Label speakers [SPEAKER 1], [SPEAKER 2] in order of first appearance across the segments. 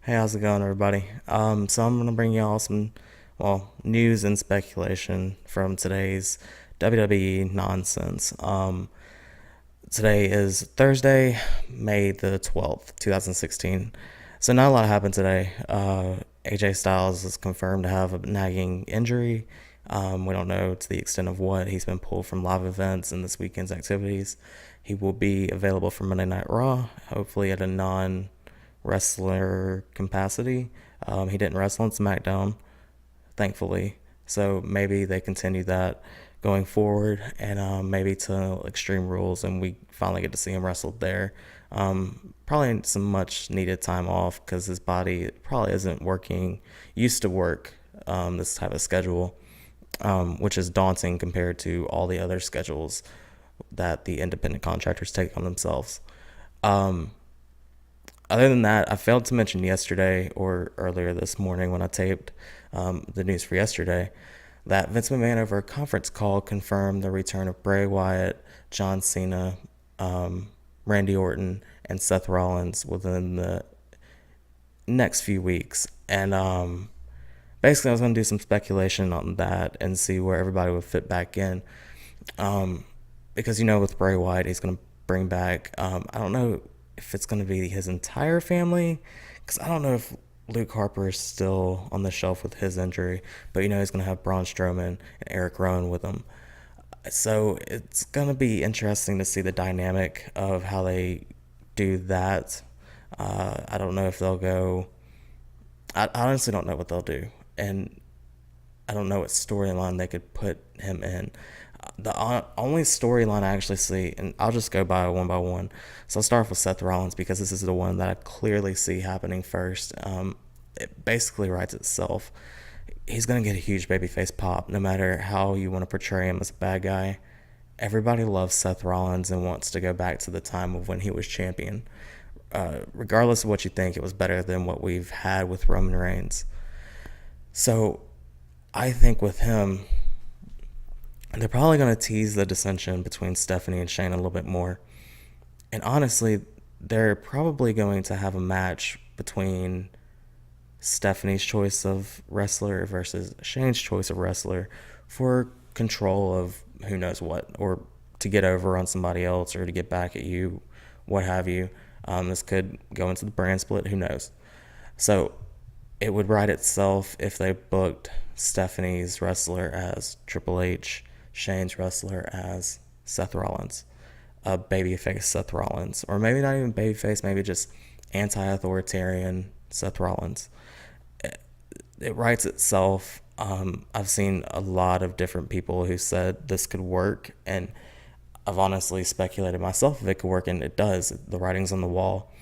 [SPEAKER 1] Hey, how's it going, everybody? So I'm gonna bring y'all some, news and speculation from today's WWE nonsense. Today is Thursday, May the 12th, 2016. So not a lot happened today. AJ Styles is confirmed to have a nagging injury. We don't know to the extent of what. He's been pulled from live events and this weekend's activities. He will be available for Monday Night Raw, hopefully at a non wrestler capacity. He didn't wrestle on SmackDown, thankfully. So maybe they continue that going forward and maybe to Extreme Rules and we finally get to see him wrestle there. Probably some much needed time off because his body probably isn't working, used to work this type of schedule, which is daunting compared to all the other schedules that the independent contractors take on themselves. Um, Other than that, I failed to mention yesterday or earlier this morning when I taped the news for yesterday that Vince McMahon over a conference call confirmed the return of Bray Wyatt, John Cena, Randy Orton, and Seth Rollins within the next few weeks. And basically, I was going to do some speculation on that and see where everybody would fit back in. Um, because, with Bray Wyatt, he's going to bring back, I don't know if it's going to be his entire family, because I don't know if Luke Harper is still on the shelf with his injury, but he's going to have Braun Strowman and Eric Rowan with him. So it's going to be interesting to see the dynamic of how they do that. I don't know if they'll go. I honestly don't know what they'll do. And I don't know what storyline they could put him in. The only storyline I actually see, and I'll just go by one. So I'll start off with Seth Rollins because this is the one that I clearly see happening first. It basically writes itself. He's going to get a huge babyface pop no matter how you want to portray him as a bad guy. Everybody loves Seth Rollins and wants to go back to the time of when he was champion. Regardless of what you think, it was better than what we've had with Roman Reigns. So I think with him, they're probably going to tease the dissension between Stephanie and Shane a little bit more. And honestly, they're probably going to have a match between Stephanie's choice of wrestler versus Shane's choice of wrestler for control of who knows what, or to get over on somebody else or to get back at you, what have you. This could go into the brand split, who knows. So it would write itself if they booked Stephanie's wrestler as Triple H, Shane's wrestler as Seth Rollins, a babyface Seth Rollins, or maybe not even babyface, maybe just anti-authoritarian Seth Rollins. It writes itself. I've seen a lot of different people who said this could work, and I've honestly speculated myself if it could work, and it does. The writing's on the wall.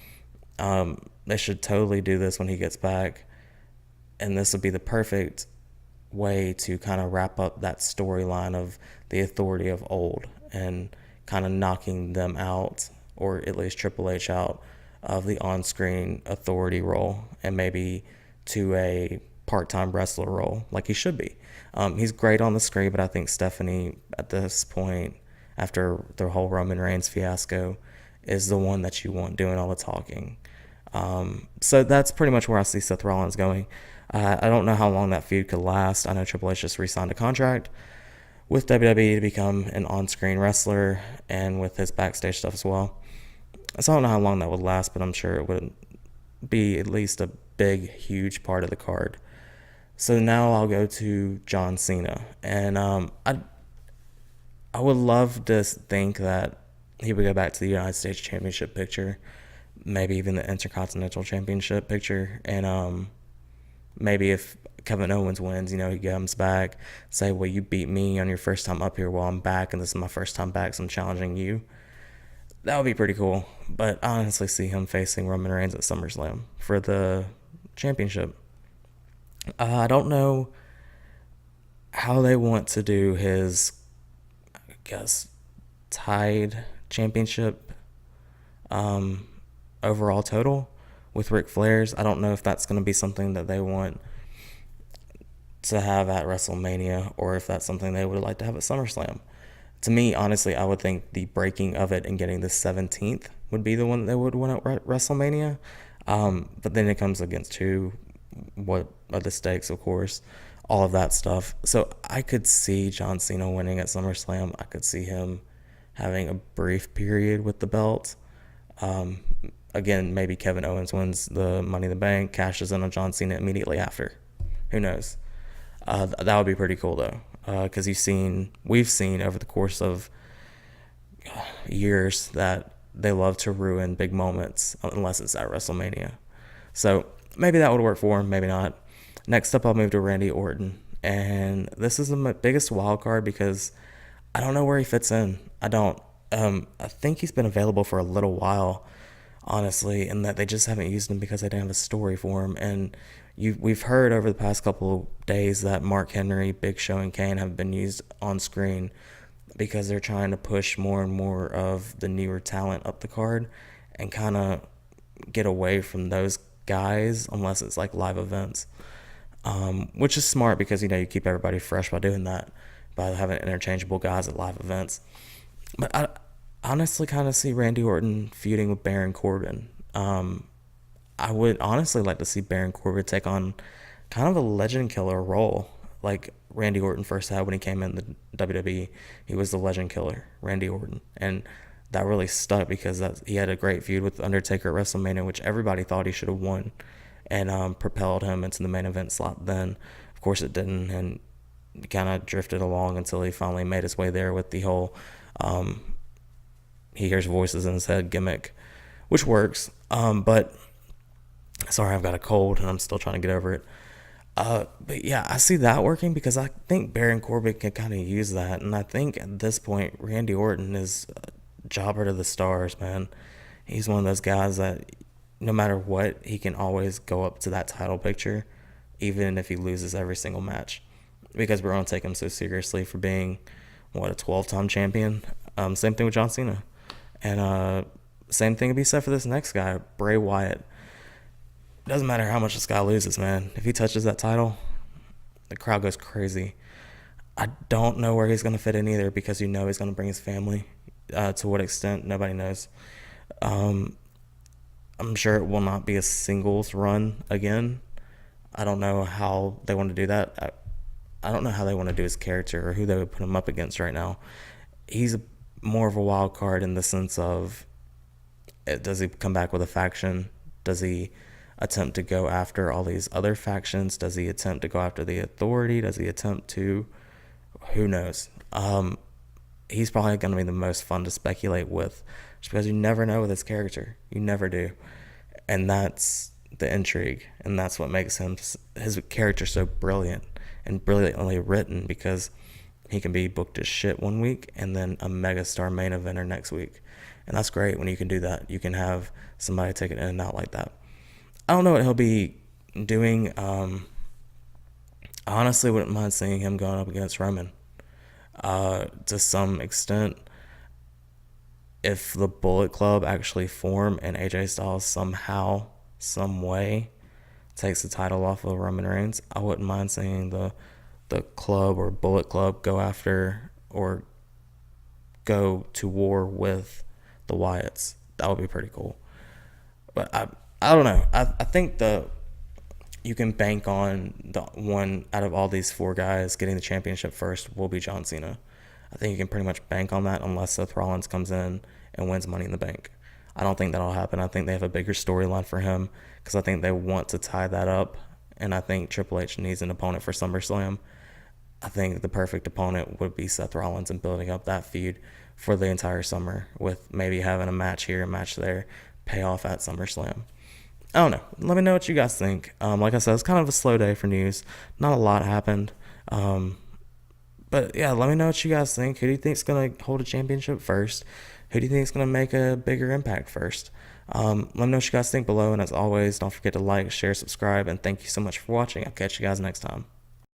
[SPEAKER 1] They should totally do this when he gets back, and this would be the perfect way to kind of wrap up that storyline of the authority of old and kind of knocking them out, or at least Triple H out of the on-screen authority role and maybe to a part-time wrestler role like he should be. He's great on the screen, but I think Stephanie at this point, after the whole Roman Reigns fiasco, is the one that you want doing all the talking. So that's pretty much where I see Seth Rollins going. I don't know how long that feud could last. I know Triple H just re-signed a contract with WWE to become an on-screen wrestler and with his backstage stuff as well. So I don't know how long that would last, but I'm sure it would be at least a big, huge part of the card. So now I'll go to John Cena. And I would love to think that he would go back to the United States Championship picture, maybe even the Intercontinental Championship picture, and maybe if Kevin Owens wins, he comes back, say, well, you beat me on your first time up here, well, I'm back, and this is my first time back, so I'm challenging you. That would be pretty cool, but I honestly see him facing Roman Reigns at SummerSlam for the championship. I don't know how they want to do his, I guess, tied championship overall total with Ric Flair's. I don't know if that's going to be something that they want to have at WrestleMania or if that's something they would like to have at SummerSlam. To me, honestly, I would think the breaking of it and getting the 17th would be the one that they would want at WrestleMania. But then it comes against who, what are the stakes, of course, all of that stuff. So I could see John Cena winning at SummerSlam. I could see him having a brief period with the belt. Um, Again, maybe Kevin Owens wins the Money in the Bank, cashes in on John Cena immediately after. Who knows? That would be pretty cool though, because we've seen over the course of years that they love to ruin big moments unless it's at WrestleMania. So maybe that would work for him, maybe not. Next up, I'll move to Randy Orton, and this is the biggest wild card because I don't know where he fits in. I don't. I think he's been available for a little while, honestly, and that they just haven't used him because they didn't have a story for him. And we've heard over the past couple of days that Mark Henry, Big Show, and Kane have been used on screen because they're trying to push more and more of the newer talent up the card and kind of get away from those guys unless it's like live events, which is smart because you keep everybody fresh by doing that, by having interchangeable guys at live events. But I honestly kind of see Randy Orton feuding with Baron Corbin. I would honestly like to see Baron Corbin take on kind of a legend killer role like Randy Orton first had when he came in the WWE. He was the legend killer, Randy Orton. And that really stuck because he had a great feud with Undertaker at WrestleMania, which everybody thought he should have won, and propelled him into the main event slot then. Of course it didn't, and kind of drifted along until he finally made his way there with the whole he hears voices in his head gimmick, which works. But sorry, I've got a cold and I'm still trying to get over it. But yeah, I see that working because I think Baron Corbin can kind of use that. And I think at this point, Randy Orton is a jobber to the stars, man. He's one of those guys that no matter what, he can always go up to that title picture, even if he loses every single match. Because we're going to take him so seriously for being, a 12-time champion. Same thing with John Cena. And same thing can be said for this next guy, Bray Wyatt. Doesn't matter how much this guy loses, man. If he touches that title, the crowd goes crazy. I don't know where he's going to fit in either because he's going to bring his family. To what extent, nobody knows. I'm sure it will not be a singles run again. I don't know how they want to do that. I don't know how they want to do his character or who they would put him up against right now. He's more of a wild card in the sense of, does he come back with a faction? Does he attempt to go after all these other factions? Does he attempt to go after the Authority? Does he attempt to, who knows? He's probably going to be the most fun to speculate with just because you never know with his character. You never do. And that's the intrigue. And that's what makes his character so brilliant and brilliantly written, because he can be booked as shit one week and then a megastar main eventer next week. And that's great when you can do that. You can have somebody take it in and out like that. I don't know what he'll be doing. I honestly wouldn't mind seeing him going up against Roman. To some extent, if the Bullet Club actually form and AJ Styles somehow, some way, takes the title off of Roman Reigns, I wouldn't mind seeing the club or Bullet Club go after or go to war with the Wyatts. That would be pretty cool. But I don't know. I think you can bank on the one out of all these four guys getting the championship first will be John Cena. I think you can pretty much bank on that unless Seth Rollins comes in and wins Money in the Bank. I don't think that'll happen. I think they have a bigger storyline for him because I think they want to tie that up, and I think Triple H needs an opponent for SummerSlam. I think the perfect opponent would be Seth Rollins and building up that feud for the entire summer with maybe having a match here, a match there, pay off at SummerSlam. I don't know. Let me know what you guys think. Like I said, it's kind of a slow day for news. Not a lot happened. But yeah, let me know what you guys think. Who do you think is going to hold a championship first? Who do you think is going to make a bigger impact first? Let me know what you guys think below. And as always, don't forget to like, share, subscribe. And thank you so much for watching. I'll catch you guys next time.